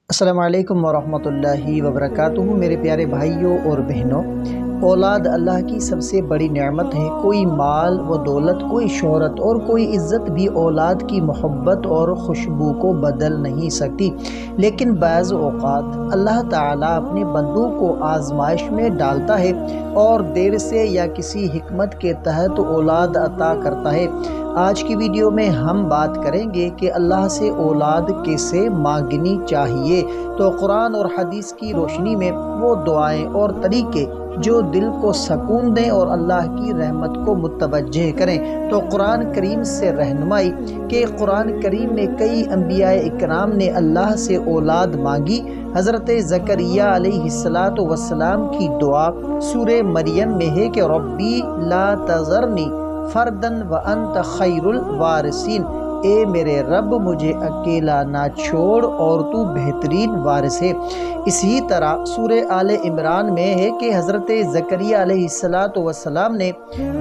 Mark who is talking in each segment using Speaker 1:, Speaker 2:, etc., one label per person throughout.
Speaker 1: السلام علیکم ورحمۃ اللہ وبرکاتہ۔ میرے پیارے بھائیوں اور بہنوں، اولاد اللہ کی سب سے بڑی نعمت ہے۔ کوئی مال و دولت، کوئی شہرت اور کوئی عزت بھی اولاد کی محبت اور خوشبو کو بدل نہیں سکتی۔ لیکن بعض اوقات اللہ تعالیٰ اپنے بندوں کو آزمائش میں ڈالتا ہے اور دیر سے یا کسی حکمت کے تحت اولاد عطا کرتا ہے۔ آج کی ویڈیو میں ہم بات کریں گے کہ اللہ سے اولاد کیسے مانگنی چاہیے۔ تو قرآن اور حدیث کی روشنی میں وہ دعائیں اور طریقے جو دل کو سکون دیں اور اللہ کی رحمت کو متوجہ کریں۔ تو قرآن کریم سے رہنمائی کہ قرآن کریم میں کئی انبیاء اکرام نے اللہ سے اولاد مانگی۔ حضرت زکریا علیہ السلام کی دعا سورہ مریم میں ہے کہ ربی لا تذرنی فردن وانت خیر الوارثین، اے میرے رب مجھے اکیلا نہ چھوڑ اور تو بہترین وارث ہے۔ اسی طرح سورہ آل عمران میں ہے کہ حضرت زکریا علیہ السلام نے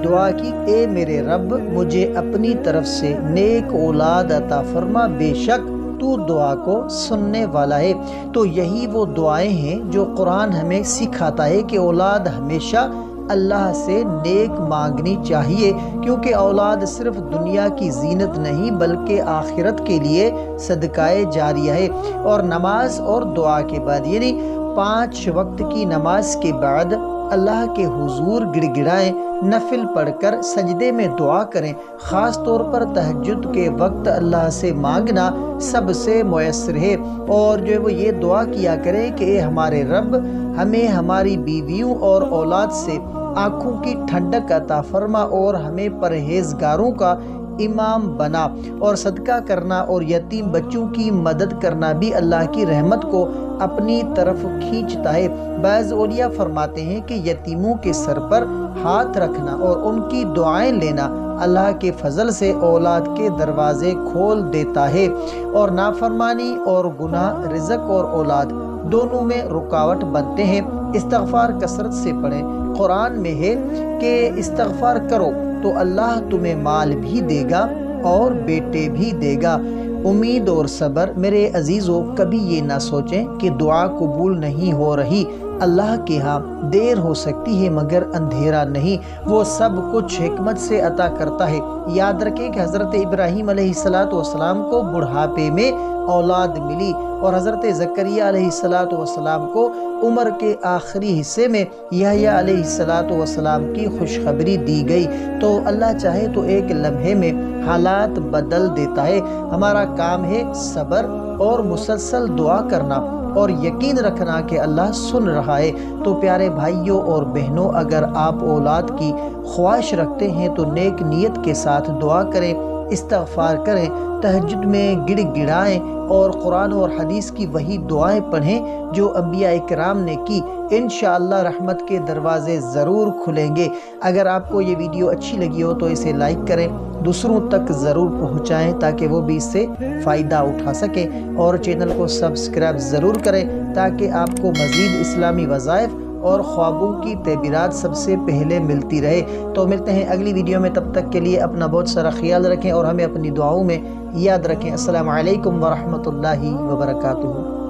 Speaker 1: دعا کی، اے میرے رب مجھے اپنی طرف سے نیک اولاد عطا فرما، بے شک تو دعا کو سننے والا ہے۔ تو یہی وہ دعائیں ہیں جو قرآن ہمیں سکھاتا ہے کہ اولاد ہمیشہ اللہ سے نیک مانگنی چاہیے، کیونکہ اولاد صرف دنیا کی زینت نہیں بلکہ آخرت کے لیے صدقہ جاریہ ہے۔ اور نماز اور دعا کے بعد، یعنی 5 وقت کی نماز کے بعد اللہ کے حضور گڑ گڑائیں، نفل پڑھ کر سجدے میں دعا کریں۔ خاص طور پر تہجد کے وقت اللہ سے مانگنا سب سے میسر ہے، اور جو وہ یہ دعا کیا کریں کہ اے ہمارے رب ہمیں ہماری بیویوں اور اولاد سے آنکھوں کی ٹھنڈک عطا فرما اور ہمیں پرہیزگاروں کا امام بنا۔ اور صدقہ کرنا اور یتیم بچوں کی مدد کرنا بھی اللہ کی رحمت کو اپنی طرف کھینچتا ہے۔ بعض اولیاء فرماتے ہیں کہ یتیموں کے سر پر ہاتھ رکھنا اور ان کی دعائیں لینا اللہ کے فضل سے اولاد کے دروازے کھول دیتا ہے، اور نافرمانی اور گناہ رزق اور اولاد دونوں میں رکاوٹ بنتے ہیں۔ استغفار کثرت سے پڑھیں۔ قرآن میں ہے کہ استغفار کرو تو اللہ تمہیں مال بھی دے گا اور بیٹے بھی دے گا۔ امید اور صبر میرے عزیزوں، کبھی یہ نہ سوچیں کہ دعا قبول نہیں ہو رہی۔ اللہ کے ہاں دیر ہو سکتی ہے مگر اندھیرا نہیں، وہ سب کچھ حکمت سے عطا کرتا ہے۔ یاد رکھیں کہ حضرت ابراہیم علیہ السلام کو بڑھاپے میں اولاد ملی، اور حضرت زکریا علیہ السلام کو عمر کے آخری حصے میں یحییٰ علیہ السلام کی خوشخبری دی گئی۔ تو اللہ چاہے تو ایک لمحے میں حالات بدل دیتا ہے۔ ہمارا کام ہے صبر اور مسلسل دعا کرنا اور یقین رکھنا کہ اللہ سن رہا ہے۔ تو پیارے بھائیوں اور بہنوں، اگر آپ اولاد کی خواہش رکھتے ہیں تو نیک نیت کے ساتھ دعا کریں، استغفار کریں، تہجد میں گڑ گڑائیں اور قرآن اور حدیث کی وہی دعائیں پڑھیں جو انبیاء اکرام نے کی۔ انشاءاللہ رحمت کے دروازے ضرور کھلیں گے۔ اگر آپ کو یہ ویڈیو اچھی لگی ہو تو اسے لائک کریں، دوسروں تک ضرور پہنچائیں تاکہ وہ بھی اس سے فائدہ اٹھا سکیں، اور چینل کو سبسکرائب ضرور کریں تاکہ آپ کو مزید اسلامی وظائف اور خوابوں کی تعبیرات سب سے پہلے ملتی رہے۔ تو ملتے ہیں اگلی ویڈیو میں، تب تک کے لیے اپنا بہت سارا خیال رکھیں اور ہمیں اپنی دعاؤں میں یاد رکھیں۔ السلام علیکم ورحمۃ اللہ وبرکاتہ۔